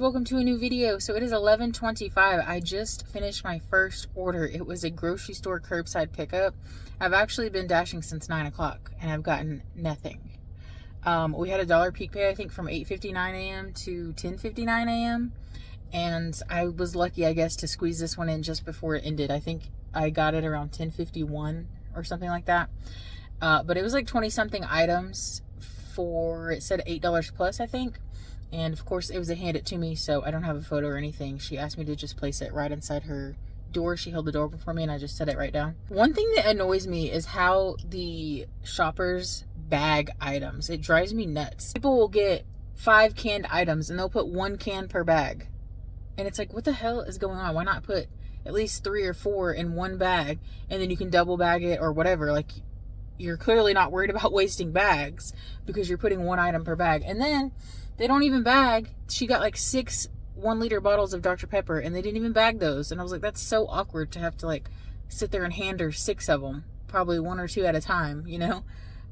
Welcome to a new video. So it is 11:25. I just finished my first order. It was a grocery store curbside pickup. I've actually been dashing since 9 o'clock and I've gotten nothing. We had a dollar peak pay, I think, from 8:59 a.m. to 10:59 a.m. And I was lucky, I guess, to squeeze this one in just before it ended. I think I got it around 10:51 or something like that. But it was like 20 something items for, it said $8 plus, I think. And of course it was a hand it to me, so I don't have a photo or anything. She asked me to just place it right inside her door. She held the door open for me and I just set it right down. One thing that annoys me is how the shoppers bag items. It drives me nuts. People will get 5 canned items and they'll put 1 can per bag. And it's like, what the hell is going on? Why not put at least 3 or 4 in one bag and then you can double bag it or whatever? Like, you're clearly not worried about wasting bags because you're putting 1 item per bag. And then they don't even bag. She got like 6 1-liter bottles of Dr. Pepper and they didn't even bag those. And I was like, that's so awkward to have to like sit there and hand her 6 of them, probably 1 or 2 at a time, you know?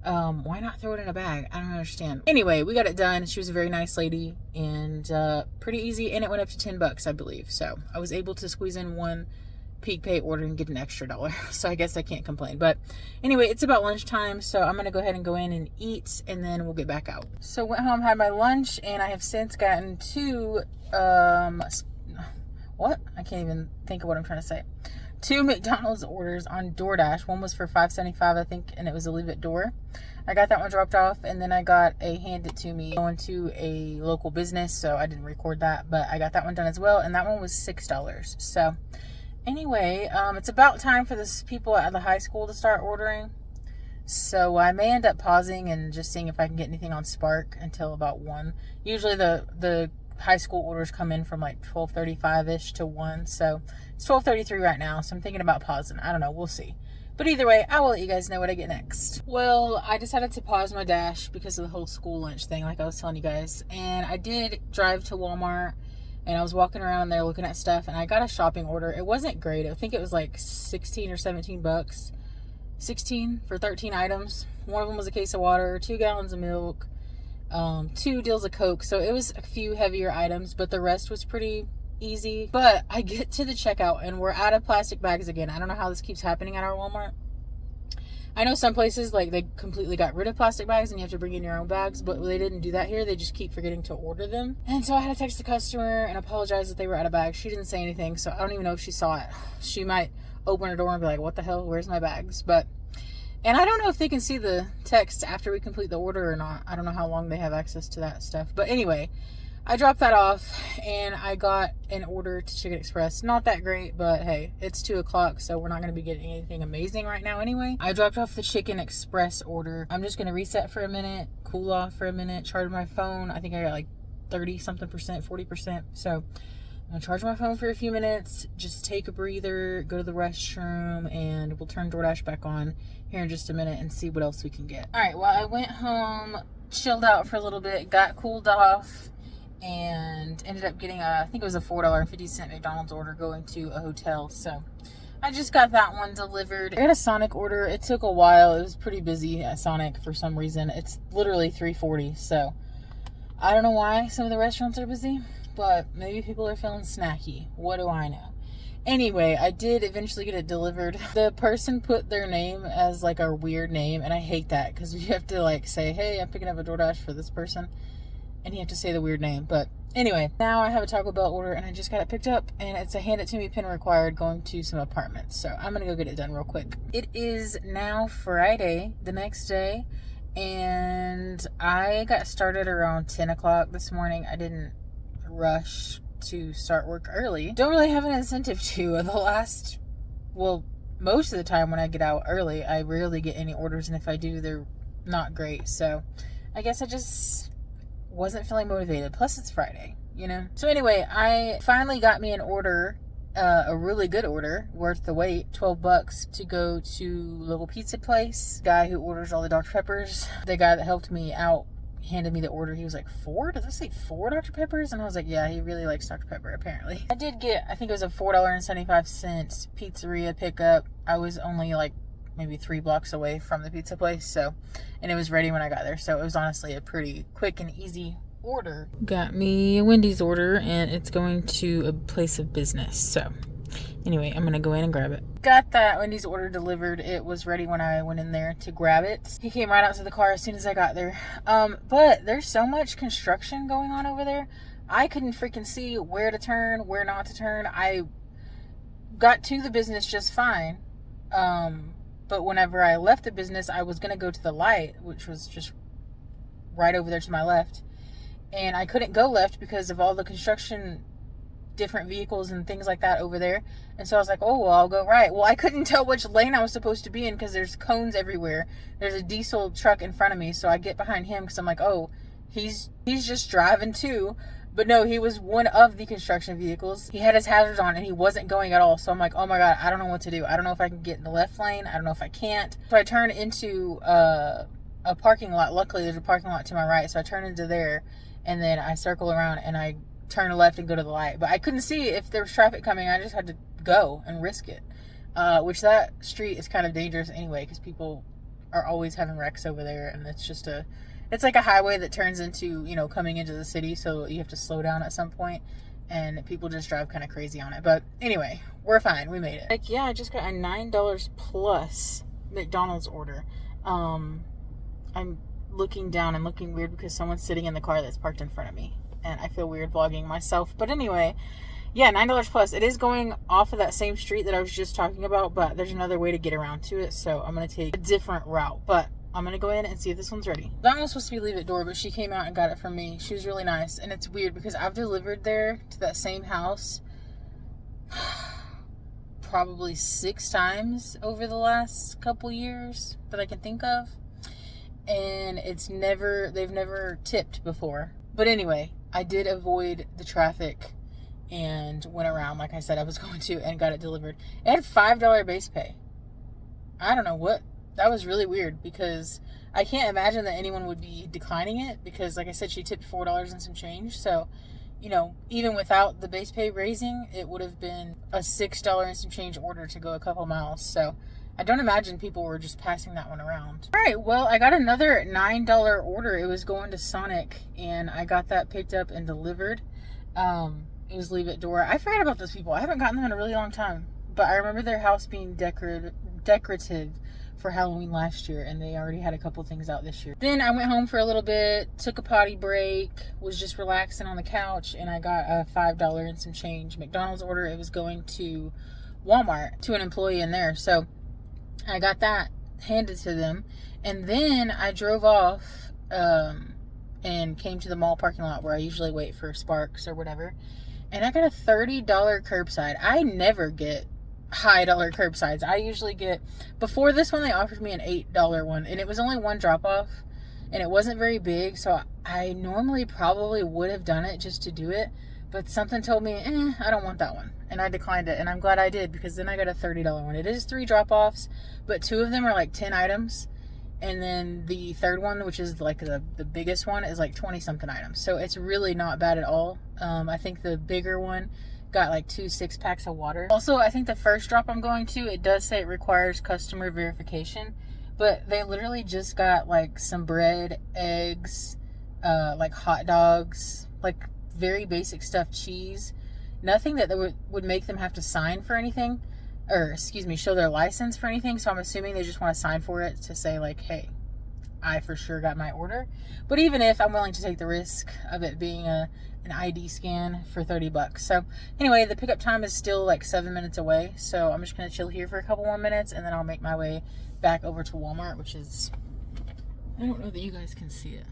Why not throw it in a bag? I don't understand. Anyway, we got it done. She was a very nice lady and pretty easy, and it went up to $10, I believe. So I was able to squeeze in 1 peak pay order and get an extra $1. So I guess I can't complain. But anyway, it's about lunchtime, so I'm gonna go ahead and go in and eat and then we'll get back out. So went home, had my lunch, and I have since gotten 2 what? I can't even think of what I'm trying to say. 2 McDonald's orders on DoorDash. One was for $5.75, I think, and it was a leave at door. I got that one dropped off, and then I got a hand it to me going to a local business, so I didn't record that, but I got that one done as well, and that one was $6. So anyway, it's about time for this people at the high school to start ordering. So I may end up pausing and just seeing if I can get anything on Spark until about 1. Usually the high school orders come in from like 12:35ish to 1. So it's 12:33 right now. So I'm thinking about pausing. I don't know. We'll see. But either way, I will let you guys know what I get next. Well, I decided to pause my dash because of the whole school lunch thing, like I was telling you guys. And I did drive to Walmart. And I was walking around there looking at stuff, and I got a shopping order. It wasn't great. I think it was like 16 or 17 bucks. 16 for 13 items. One of them was a case of water, 2 gallons of milk, 2 deals of Coke. So it was a few heavier items, but the rest was pretty easy. But I get to the checkout, and we're out of plastic bags again. I don't know how this keeps happening at our Walmart. I know some places, like, they completely got rid of plastic bags and you have to bring in your own bags, but they didn't do that here. They just keep forgetting to order them. And so I had to text the customer and apologize that they were out of bags. She didn't say anything, so I don't even know if she saw it. She might open her door and be like, what the hell? Where's my bags? And I don't know if they can see the text after we complete the order or not. I don't know how long they have access to that stuff. But anyway, I dropped that off and I got an order to Chicken Express. Not that great, but hey, it's 2 o'clock, so we're not going to be getting anything amazing right now anyway. I dropped off the Chicken Express order. I'm just going to reset for a minute, cool off for a minute, charge my phone. I think I got like 30 something percent, 40%. So I'm going to charge my phone for a few minutes, just take a breather, go to the restroom, and we'll turn DoorDash back on here in just a minute and see what else we can get. All right, well, I went home, chilled out for a little bit, got cooled off, and ended up getting I think it was a $4.50 McDonald's order going to a hotel. So I just got that one delivered. I got a Sonic order. It took a while. It was pretty busy at Sonic for some reason. It's literally 3:40, so I don't know why some of the restaurants are busy, but maybe people are feeling snacky. What do I know? Anyway, I did eventually get it delivered. The person put their name as like a weird name, and I hate that because you have to like say, hey, I'm picking up a DoorDash for this person. And you have to say the weird name. But anyway, now I have a Taco Bell order and I just got it picked up, and it's a hand it to me pin required going to some apartments. So I'm gonna go get it done real quick. It is now Friday, the next day, and I got started around 10 o'clock this morning. I didn't rush to start work early. Don't really have an incentive to. Most of the time when I get out early, I rarely get any orders, and if I do, they're not great. So I guess I just wasn't feeling motivated. Plus it's Friday, you know? So anyway, I finally got me an order, a really good order, worth the wait, 12 bucks to go to local pizza place. Guy who orders all the Dr. Peppers, the guy that helped me out handed me the order. He was like, 4? Does it say 4 Dr. Peppers? And I was like, yeah, he really likes Dr. Pepper, apparently. I did get, I think it was a $4.75 pizzeria pickup. I was only like maybe 3 blocks away from the pizza place, so, and it was ready when I got there, so it was honestly a pretty quick and easy order. Got me a Wendy's order, and it's going to a place of business. So anyway, I'm gonna go in and grab it. Got that Wendy's order delivered. It was ready when I went in there to grab it. He came right out to the car as soon as I got there. But there's so much construction going on over there. I couldn't freaking see where to turn, where not to turn. I got to the business just fine. But whenever I left the business, I was gonna go to the light, which was just right over there to my left. And I couldn't go left because of all the construction, different vehicles and things like that over there. And so I was like, oh, well, I'll go right. Well, I couldn't tell which lane I was supposed to be in because there's cones everywhere. There's a diesel truck in front of me. So I get behind him because I'm like, oh, he's just driving too. But no, he was one of the construction vehicles. He had his hazards on and he wasn't going at all. So I'm like, oh my God, I don't know what to do. I don't know if I can get in the left lane. I don't know if I can't. So I turn into a parking lot. Luckily, there's a parking lot to my right. So I turn into there and then I circle around and I turn left and go to the light. But I couldn't see if there was traffic coming. I just had to go and risk it. Which that street is kind of dangerous anyway because people are always having wrecks over there. And it's just it's like a highway that turns into, you know, coming into the city, so you have to slow down at some point, and people just drive kind of crazy on it. But anyway, we're fine. We made it. Like, yeah, I just got a $9 plus McDonald's order. I'm looking down and looking weird because someone's sitting in the car that's parked in front of me, and I feel weird vlogging myself. But anyway, yeah, $9 plus. It is going off of that same street that I was just talking about, but there's another way to get around to it, so I'm going to take a different route. But I'm going to go in and see if this one's ready. That one was supposed to be leave at door, but she came out and got it from me. She was really nice. And it's weird because I've delivered there to that same house probably 6 times over the last couple years that I can think of. And they've never tipped before. But anyway, I did avoid the traffic and went around like I said I was going to and got it delivered. It had $5 base pay. I don't know what. That was really weird because I can't imagine that anyone would be declining it because, like I said, she tipped $4 and some change. So, you know, even without the base pay raising, it would have been a $6 and some change order to go a couple miles. So I don't imagine people were just passing that one around. All right, well, I got another $9 order. It was going to Sonic, and I got that picked up and delivered. It was leave at door. I forgot about those people. I haven't gotten them in a really long time, but I remember their house being decorative for Halloween last year, and they already had a couple things out this year. Then I went home for a little bit, took a potty break, was just relaxing on the couch, and I got a $5 and some change McDonald's order. It was going to Walmart to an employee in there, so I got that handed to them, and then I drove off and came to the mall parking lot where I usually wait for Sparks or whatever, and I got a $30 curbside. I never get high dollar curbsides. I usually get, before this one they offered me an $8 one, and it was only one drop off and it wasn't very big, so I normally probably would have done it just to do it, but something told me I don't want that one, and I declined it, and I'm glad I did because then I got a $30 one. It is 3 drop offs, but 2 of them are like 10 items, and then the third one, which is like the biggest one, is like 20 something items, so it's really not bad at all. I think the bigger one got like 2 6-packs of water. Also, I think the first drop I'm going to, it does say it requires customer verification, but they literally just got like some bread, eggs, like hot dogs, like very basic stuff, cheese, nothing that would make them have to sign for anything, or excuse me, show their license for anything. So I'm assuming they just want to sign for it to say like, hey, I for sure got my order. But even if, I'm willing to take the risk of it being an ID scan for $30. So anyway, the pickup time is still like 7 minutes away, so I'm just gonna chill here for a couple more minutes, and then I'll make my way back over to Walmart, which is, I don't know that you guys can see it.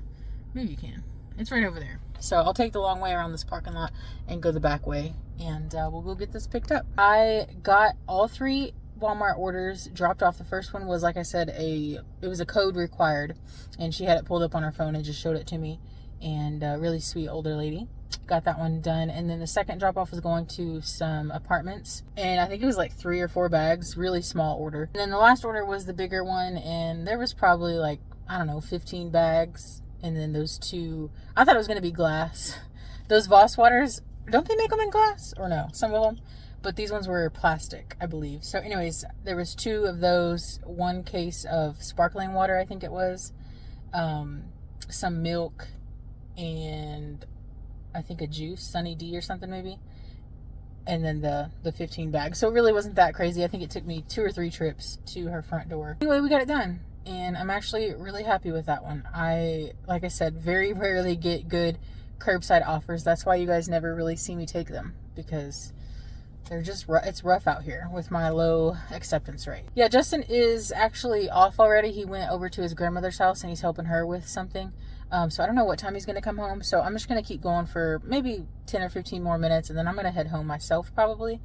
Maybe you can. It's right over there. So I'll take the long way around this parking lot and go the back way, and we'll go get this picked up. I got all 3 Walmart orders dropped off. The first one was, like I said, it was a code required, and she had it pulled up on her phone and just showed it to me, and a really sweet older lady. Got that one done. And then the second drop off was going to some apartments, and I think it was like 3 or 4 bags, really small order. And then the last order was the bigger one, and there was probably like, I don't know, 15 bags. And then those 2, I thought it was going to be glass. Those Voss waters, don't they make them in glass? Or no, some of them. But these ones were plastic, I believe. So anyways, there was 2 of those, 1 case of sparkling water, I think it was, some milk, and I think a juice, Sunny D or something maybe. And then the 15 bags. So it really wasn't that crazy. I think it took me 2 or 3 trips to her front door. Anyway, we got it done. And I'm actually really happy with that one. Like I said, very rarely get good curbside offers. That's why you guys never really see me take them, because they're just, it's rough out here with my low acceptance rate. Yeah, Justin is actually off already. He went over to his grandmother's house and he's helping her with something. So I don't know what time he's going to come home. So I'm just going to keep going for maybe 10 or 15 more minutes, and then I'm going to head home myself probably.